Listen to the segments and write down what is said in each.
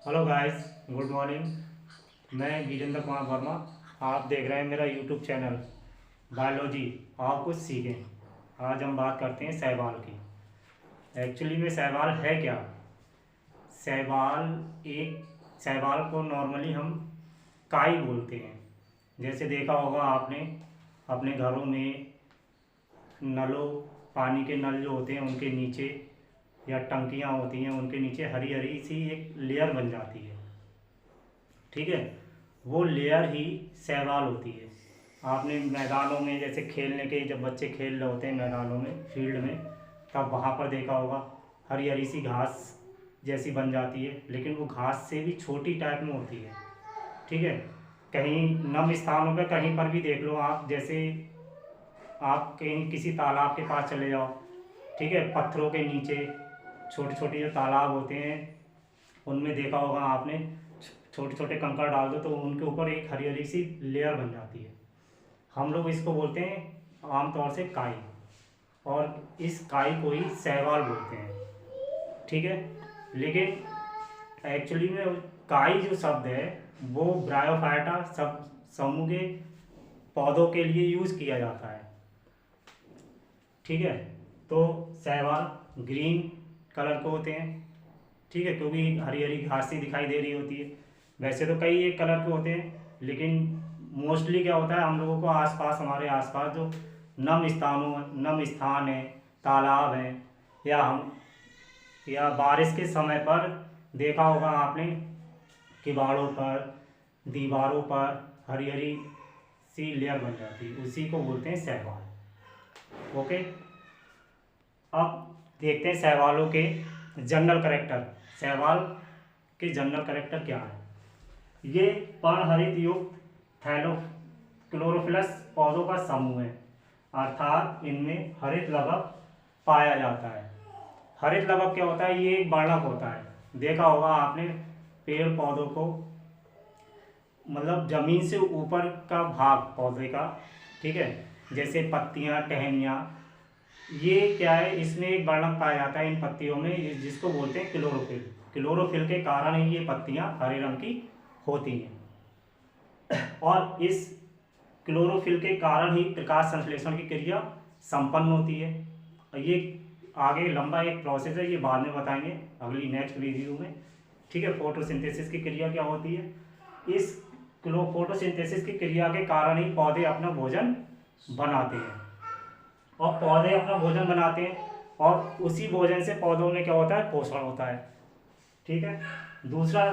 Hello guys, good morning. मैं वीरेंद्र कुमार वर्मा। आप देख रहे हैं मेरा यूट्यूब चैनल बायोलॉजी। आप कुछ सीखें। आज हम बात करते हैं शैवाल की। एक्चुअली में शैवाल है क्या? शैवाल को नॉर्मली हम काई बोलते हैं। जैसे देखा होगा आपने अपने घरों में नलों, पानी के नल जो होते हैं उनके नीचे, या टंकियाँ होती हैं उनके नीचे हरी हरी सी एक लेयर बन जाती है। ठीक है, वो लेयर ही शैवाल होती है। आपने मैदानों में जैसे खेलने के, जब बच्चे खेल रहे होते हैं मैदानों में, फील्ड में, तब वहाँ पर देखा होगा हरी हरी सी घास जैसी बन जाती है, लेकिन वो घास से भी छोटी टाइप में होती है। ठीक है, कहीं नम स्थानों पर कहीं पर भी देख लो आप, जैसे आप कहीं किसी तालाब के पास चले जाओ, ठीक है, पत्थरों के नीचे छोटे छोटे जो तालाब होते हैं उनमें देखा होगा आपने, छोटे छोटे कंकड़ डाल दो तो उनके ऊपर एक हरी हरी सी लेयर बन जाती है। हम लोग इसको बोलते हैं आमतौर से काई, और इस काई को ही शैवाल बोलते हैं। ठीक है, लेकिन एक्चुअली में काई जो शब्द है वो ब्रायोफाइटा सब समूह के पौधों के लिए यूज़ किया जाता है। ठीक है, तो शैवाल ग्रीन कलर के होते हैं। ठीक है, क्योंकि हरी हरी घास सी दिखाई दे रही होती है। वैसे तो कई एक कलर के होते हैं, लेकिन मोस्टली क्या होता है, हम लोगों को आसपास, हमारे आसपास जो नम स्थान है, तालाब हैं, या बारिश के समय पर देखा होगा आपने, किवाड़ों पर, दीवारों पर हरी हरी सी लेयर बन जाती है, उसी को बोलते हैं शैवाल। ओके, अब देखते हैं शैवालों के जनरल करेक्टर। शैवाल के जनरल करेक्टर क्या है? ये पर्णहरित युक्त थैलो क्लोरोफिलस पौधों का समूह है, अर्थात इनमें हरित लवक पाया जाता है। हरित लवक क्या होता है? ये एक वर्णक होता है। देखा होगा आपने पेड़ पौधों को, मतलब जमीन से ऊपर का भाग पौधे का, ठीक है, जैसे पत्तियां, टहनियाँ, ये क्या है, इसमें एक वर्णक पाया जाता है इन पत्तियों में, जिसको बोलते हैं क्लोरोफिल। क्लोरोफिल के कारण ही ये पत्तियां हरे रंग की होती हैं, और इस क्लोरोफिल के कारण ही प्रकाश संश्लेषण की क्रिया संपन्न होती है। और ये आगे लंबा एक प्रोसेस है, ये बाद में बताएंगे अगली नेक्स्ट वीडियो में। ठीक है, फोटोसिंथेसिस की क्रिया क्या होती है? इस फोटोसिंथेसिस की क्रिया के कारण ही पौधे अपना भोजन बनाते हैं, और पौधे अपना भोजन बनाते हैं, और उसी भोजन से पौधों में क्या होता है? पोषण होता है। ठीक है, दूसरा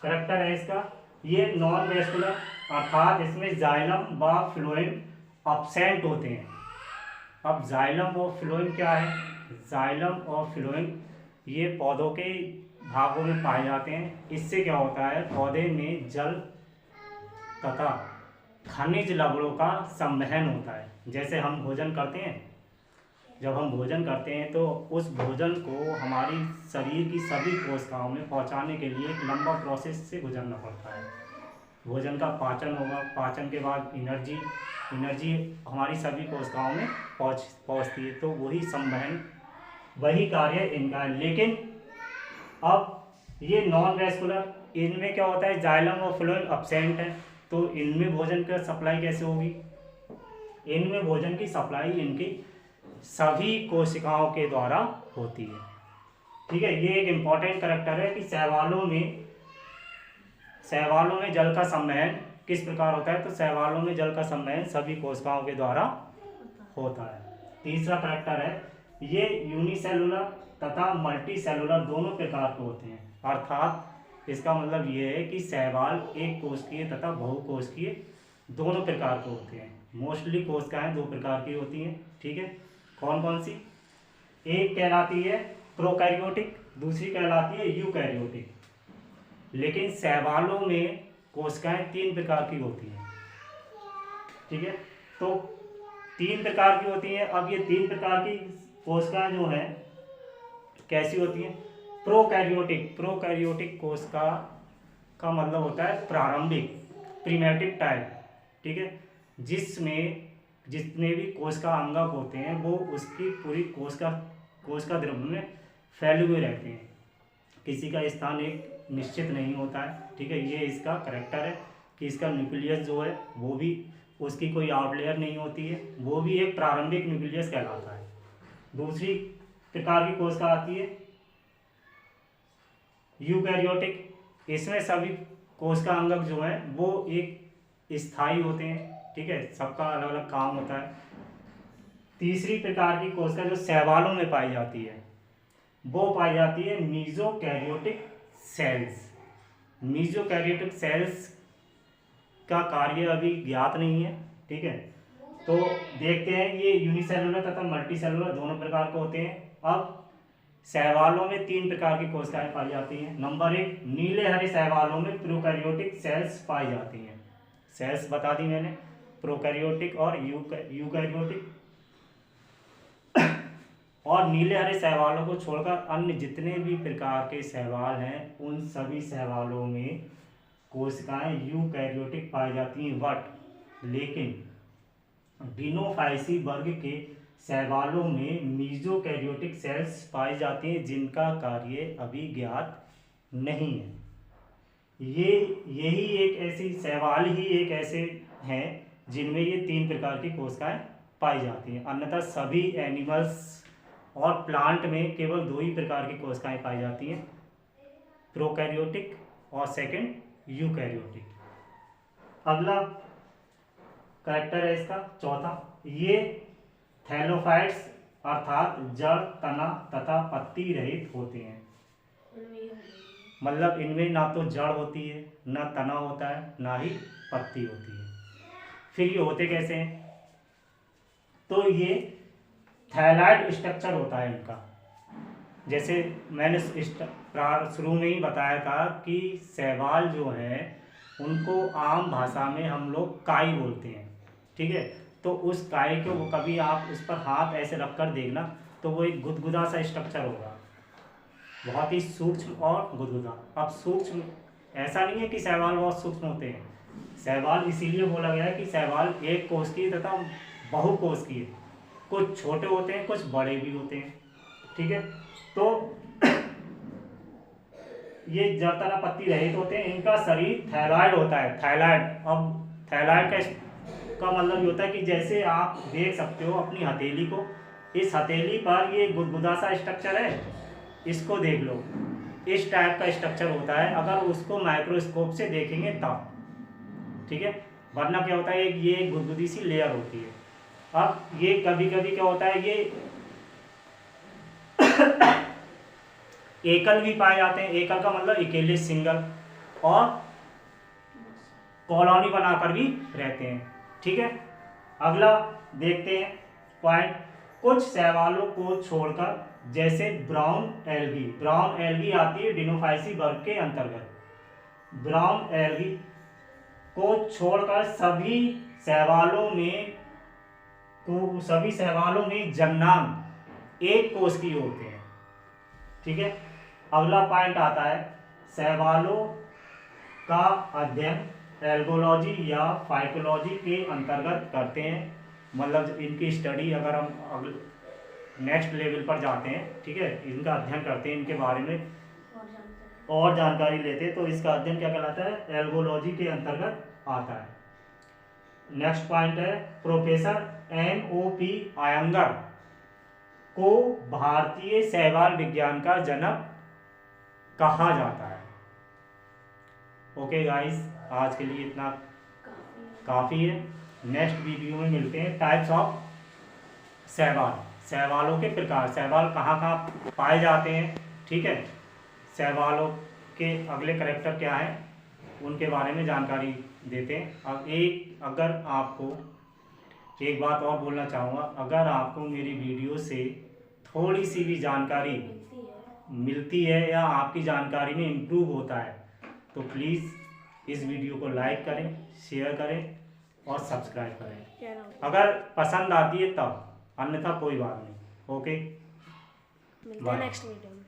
करेक्टर है इसका, ये नॉन वेस्कुलर, अर्थात इसमें जाइलम व फ्लोएम अब्सेंट होते हैं। अब जाइलम और फ्लोएम क्या है? जाइलम और फ्लोएम ये पौधों के भागों में पाए जाते हैं। इससे क्या होता है? पौधे में जल तथा खनिज लवणों का संवहन होता है। जैसे हम भोजन करते हैं, जब हम भोजन करते हैं तो उस भोजन को हमारी शरीर की सभी कोशिकाओं में पहुंचाने के लिए एक लंबा प्रोसेस से गुजरना पड़ता है। भोजन का पाचन होगा, पाचन के बाद एनर्जी हमारी सभी कोशिकाओं में पहुंचती है, तो वही संवहन, वही कार्य इनका है। लेकिन अब ये नॉन वेस्कुलर, इनमें क्या होता है? जाइलम और फ्लोएम अब्सेंट है, तो इनमें भोजन का सप्लाई कैसे होगी? इनमें भोजन की सप्लाई इनकी सभी कोशिकाओं के द्वारा होती है। ठीक है, ये एक इम्पॉर्टेंट करेक्टर है कि शैवालों में जल का संवहन किस प्रकार होता है? तो शैवालों में जल का संवहन सभी कोशिकाओं के द्वारा होता है। तीसरा करेक्टर है, ये यूनिसेलुलर तथा मल्टी सेलुलर दोनों प्रकार के होते हैं, अर्थात इसका मतलब ये है कि शैवाल एक कोशिकीय तथा बहुकोशिकीय दोनों प्रकार के होते हैं। मोस्टली कोशिकाएं दो प्रकार की होती हैं। ठीक है, कौन कौन सी? एक कहलाती है प्रोकैरियोटिक, दूसरी कहलाती है यूकैरियोटिक। लेकिन शैवालों में कोशिकाएं तीन प्रकार की होती हैं। ठीक है, तो तीन प्रकार की होती हैं। अब ये तीन प्रकार की कोशिकाएं जो हैं कैसी होती हैं? प्रोकैरियोटिक कोशिका का मतलब होता है प्रारंभिक, प्रिमेटिव टाइप। ठीक है, जिसमें जितने भी कोशिका अंगक होते हैं वो उसकी पूरी कोशिका द्रव्य में फैले हुए रहते हैं। किसी का स्थान एक निश्चित नहीं होता है, ठीक है। ये इसका करैक्टर है कि इसका न्यूक्लियस जो है वो भी उसकी कोई आउटलेयर नहीं होती है, वो भी एक प्रारंभिक न्यूक्लियस कहलाता है। दूसरी प्रकार की कोशिका आती है यूकैरियोटिक। इसमें सभी कोशिका अंगक जो है वो एक स्थायी होते हैं, ठीक है, सबका अलग अलग काम होता है। तीसरी प्रकार की कोशिका जो शैवालों में पाई जाती है वो पाई जाती है मीजोकैरियोटिक सेल्स। मीजोकैरियोटिक सेल्स का कार्य अभी ज्ञात नहीं है, ठीक है। तो देखते हैं, ये यूनिसेलुलर तथा मल्टीसेलुलर दोनों प्रकार के होते हैं। अब शैवालों में 3 प्रकार की कोशिकाएं पाई जाती हैं। नंबर 1, नीले हरे शैवालों में प्रोकैरियोटिक सेल्स पाई जाती हैं। सेल्स बता दी मैंने, प्रोकैरियोटिक और यूकैरियोटिक। और नीले हरे शैवालों को छोड़कर अन्य जितने भी प्रकार के शैवाल हैं उन सभी शैवालों में कोशिकाएं यूकैरियोटिक पाई जाती हैं। लेकिन डिनोफाइसी वर्ग के शैवालों में मीजोकैरियोटिक सेल्स पाई जाती हैं जिनका कार्य अभी ज्ञात नहीं है। यही एक ऐसी शैवाल ही एक ऐसे हैं जिनमें ये 3 प्रकार की कोशिकाएं पाई जाती हैं। अन्यथा सभी एनिमल्स और प्लांट में केवल 2 ही प्रकार की कोशिकाएं पाई जाती हैं, प्रोकैरियोटिक और सेकंड यूकैरियोटिक। अगला कैरेक्टर है इसका चौथा, ये थैलोफाइट्स अर्थात जड़, तना तथा पत्ती रहित होते हैं। मतलब इनमें ना तो जड़ होती है, ना तना होता है, ना ही पत्ती होती है। फिर ये होते कैसे हैं? तो ये थैलाइड स्ट्रक्चर होता है इनका। जैसे मैंने शुरू में ही बताया था कि शैवाल जो है उनको आम भाषा में हम लोग काई बोलते हैं, ठीक है। तो उस काई को वो कभी आप उस पर हाथ ऐसे रख कर देखना तो वो एक गुदगुदा सा स्ट्रक्चर होगा, बहुत ही सूक्ष्म और गुदगुदा। अब सूक्ष्म ऐसा नहीं है कि शैवाल बहुत सूक्ष्म होते हैं, शैवाल इसीलिए बोला गया है कि शैवाल एक कोष की तथा बहुकोष की है। कुछ छोटे होते हैं, कुछ बड़े भी होते हैं, ठीक है। तो ये जड़, तना, पत्ती रहित होते हैं। इनका शरीर थैलाइड होता है, थैलाइड। अब थैलाइड का मतलब ये होता है कि जैसे आप देख सकते हो अपनी हथेली को, इस हथेली पर ये गुदगुदा सा स्ट्रक्चर है, इसको देख लो, इस टाइप का स्ट्रक्चर होता है अगर उसको माइक्रोस्कोप से देखेंगे तब, ठीक है। वरना क्या होता है, ये गुदगुदी सी लेयर होती है। अब ये कभी कभी क्या होता है, ये एकल भी पाए जाते हैं। एकल का मतलब अकेले, सिंगल, और कॉलोनी बनाकर भी रहते हैं, ठीक है। अगला देखते हैं पॉइंट, कुछ शैवालों को छोड़कर, जैसे ब्राउन एल्गी। ब्राउन एल्गी आती है डिनोफाइसी वर्ग के अंतर्गत। ब्राउन एल्गी को छोड़कर सभी शैवालों में जन्नांग एक कोष की होते हैं, ठीक है। अगला पॉइंट आता है, शैवालों का अध्ययन एल्गोलॉजी या फाइटोलॉजी के अंतर्गत करते हैं। मतलब इनकी स्टडी अगर हम नेक्स्ट लेवल पर जाते हैं, ठीक है, इनका अध्ययन करते हैं, इनके बारे में और जानकारी लेते हैं, तो इसका अध्ययन क्या कहलाता है, एल्गोलॉजी के अंतर्गत आता है। नेक्स्ट पॉइंट है, प्रोफेसर NOP आयंगर को भारतीय शैवाल विज्ञान का जनक कहा जाता है। ओके गाइस, आज के लिए इतना काफ़ी है। नेक्स्ट वीडियो में मिलते हैं। टाइप्स ऑफ शैवाल, शैवालों के प्रकार, शैवाल कहाँ कहाँ पाए जाते हैं, ठीक है। शैवालों के अगले कैरेक्टर क्या हैं उनके बारे में जानकारी देते हैं। अब अगर आपको एक बात और बोलना चाहूँगा, अगर आपको मेरी वीडियो से थोड़ी सी भी जानकारी मिलती है या आपकी जानकारी में इम्प्रूव होता है तो प्लीज़ इस वीडियो को लाइक करें, शेयर करें और सब्सक्राइब करें अगर पसंद आती है तब, अन्यथा कोई बात नहीं। ओके, मिलते हैं नेक्स्ट वीडियो में।